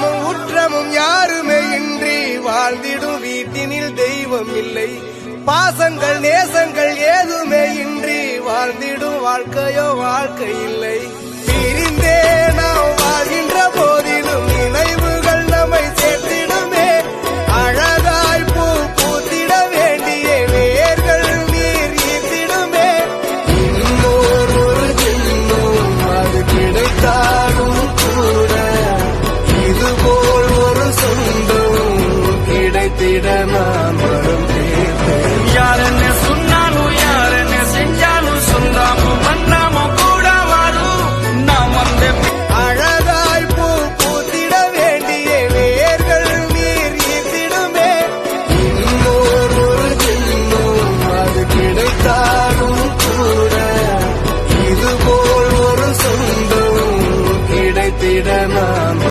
உற்றமும் யாருமே இன்றி வாழ்ந்திடும் வீட்டினில் தெய்வம் இல்லை. பாசங்கள் நேசங்கள் ஏதுமே இன்றி வாழ்ந்திடும் வாழ்க்கையோ வாழ்க்கை இல்லை. பிரிந்தே நாம் வாழ்கின்ற போது